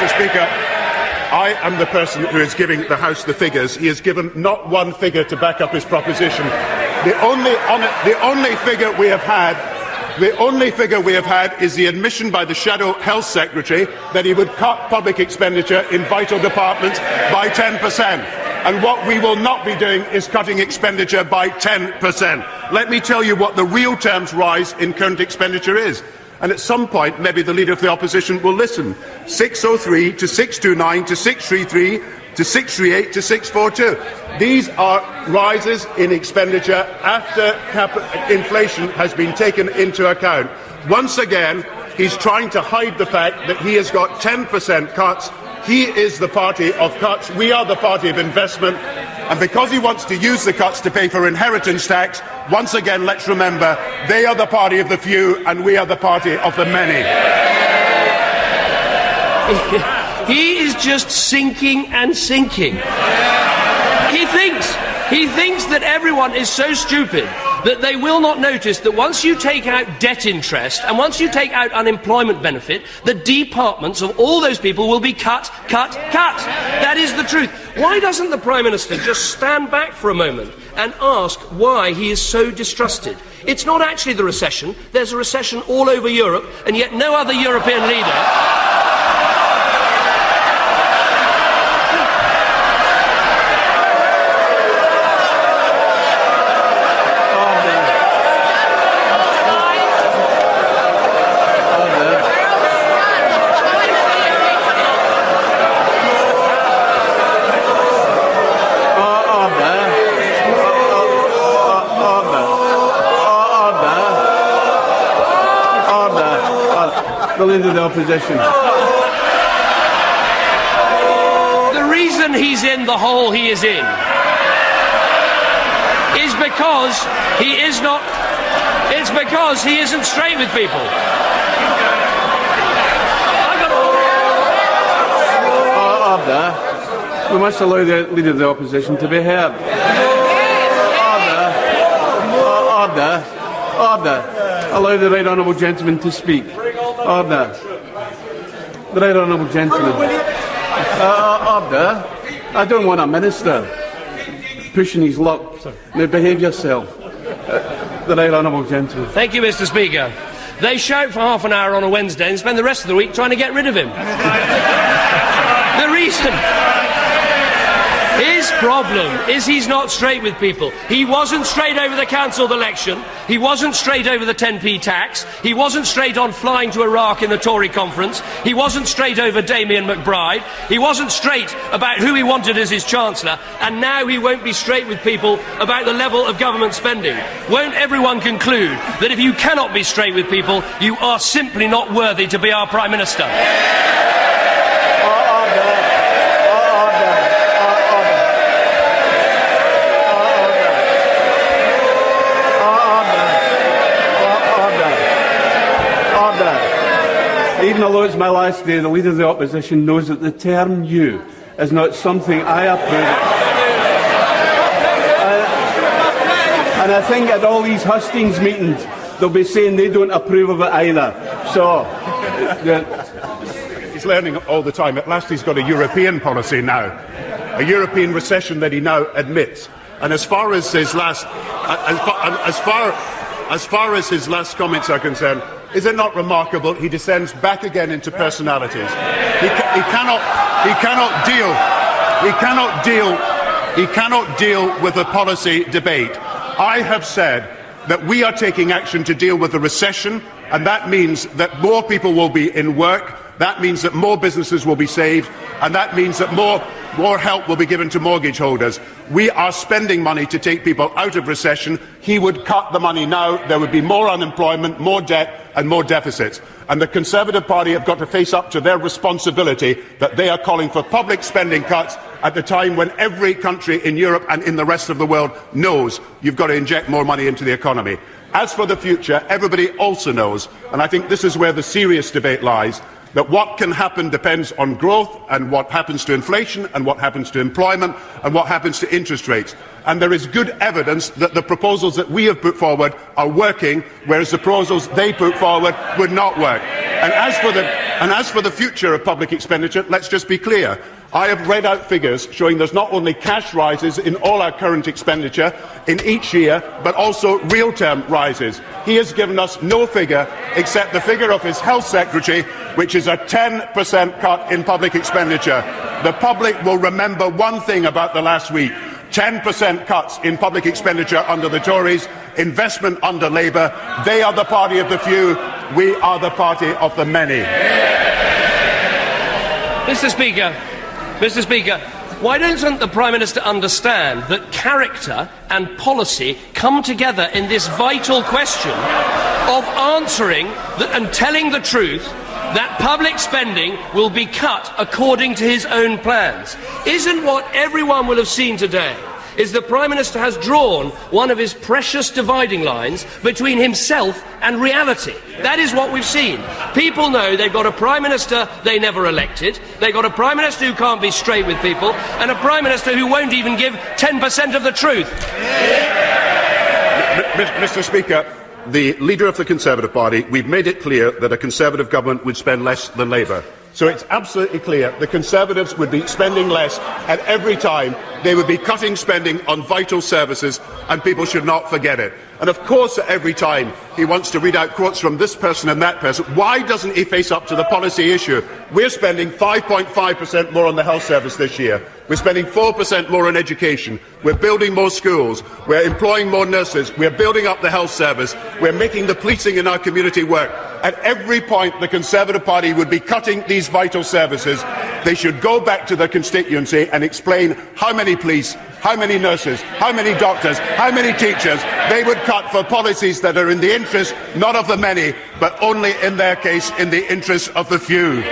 Mr. Speaker, I am the person who is giving the House the figures. He has given not one figure to back up his proposition. The only figure we have had is the admission by the Shadow Health Secretary that he would cut public expenditure in vital departments by 10%. And what we will not be doing is cutting expenditure by 10%. Let me tell you what the real terms rise in current expenditure is. And at some point, maybe the Leader of the Opposition will listen. 603 to 629 to 633 to 638 to 642. These are rises in expenditure after inflation has been taken into account. Once again, he's trying to hide the fact that he has got 10% cuts. He is the party of cuts. We are the party of investment. And because he wants to use the cuts to pay for inheritance tax, once again, let's remember, they are the party of the few and we are the party of the many. He is just sinking and sinking. He thinks that everyone is so stupid that they will not notice that once you take out debt interest and once you take out unemployment benefit, the departments of all those people will be cut. That is the truth. Why doesn't the Prime Minister just stand back for a moment and ask why he is so distrusted? It's not actually the recession. There's a recession all over Europe, and yet no other European leader... The Leader of the Opposition. The reason he's in the hole he is in is because he is not... It's because he isn't straight with people. Order. We must allow the Leader of the Opposition to be heard. Order. Allow the Right Honourable Gentleman to speak. Order. The Right Honourable Gentleman. Order. I don't want a minister pushing his luck. Now behave yourself. The Right Honourable Gentleman. Thank you, Mr. Speaker. They shout for half an hour on a Wednesday and spend the rest of the week trying to get rid of him. The reason... His problem is he's not straight with people. He wasn't straight over the cancelled election. He wasn't straight over the 10p tax. He wasn't straight on flying to Iraq in the Tory conference. He wasn't straight over Damien McBride. He wasn't straight about who he wanted as his Chancellor. And now he won't be straight with people about the level of government spending. Won't everyone conclude that if you cannot be straight with people, you are simply not worthy to be our Prime Minister? Even though it's my last day, the Leader of the Opposition knows that the term "you" is not something I approve of. And I think at all these hustings meetings, they'll be saying they don't approve of it either. So... He's learning all the time. At last he's got a European policy now. A European recession that he now admits. And as far as his last... As far as his last comments are concerned, is it not remarkable he descends back again into personalities? He cannot deal with a policy debate. I have said that we are taking action to deal with the recession, and that means that more people will be in work, that means that more businesses will be saved, and that means that more help will be given to mortgage holders. We are spending money to take people out of recession. He would cut the money now. There would be more unemployment, more debt and more deficits. And the Conservative Party have got to face up to their responsibility that they are calling for public spending cuts at the time when every country in Europe and in the rest of the world knows you've got to inject more money into the economy. As for the future, everybody also knows, and I think this is where the serious debate lies, that what can happen depends on growth and what happens to inflation and what happens to employment and what happens to interest rates. And there is good evidence that the proposals that we have put forward are working, whereas the proposals they put forward would not work. And as for the future of public expenditure, let's just be clear. I have read out figures showing there's not only cash rises in all our current expenditure in each year, but also real-term rises. He has given us no figure except the figure of his Health Secretary, which is a 10% cut in public expenditure. The public will remember one thing about the last week: 10% cuts in public expenditure under the Tories, investment under Labour. They are the party of the few, we are the party of the many. Mr. Speaker, why doesn't the Prime Minister understand that character and policy come together in this vital question of answering and telling the truth that public spending will be cut according to his own plans? Isn't what everyone will have seen today is the Prime Minister has drawn one of his precious dividing lines between himself and reality? That is what we've seen. People know they've got a Prime Minister they never elected, they've got a Prime Minister who can't be straight with people, and a Prime Minister who won't even give 10% of the truth. Mr. Speaker, the leader of the Conservative Party, we've made it clear that a Conservative government would spend less than Labour. So it's absolutely clear the Conservatives would be spending less, and every time they would be cutting spending on vital services, and people should not forget it. And of course, every time he wants to read out quotes from this person and that person, why doesn't he face up to the policy issue? We're spending 5.5% more on the health service this year. We're spending 4% more on education. We're building more schools. We're employing more nurses. We're building up the health service. We're making the policing in our community work. At every point, the Conservative Party would be cutting these vital services. They should go back to their constituency and explain how many police, how many nurses, how many doctors, how many teachers they would cut for policies that are in the interest not of the many, but only in their case in the interest of the few.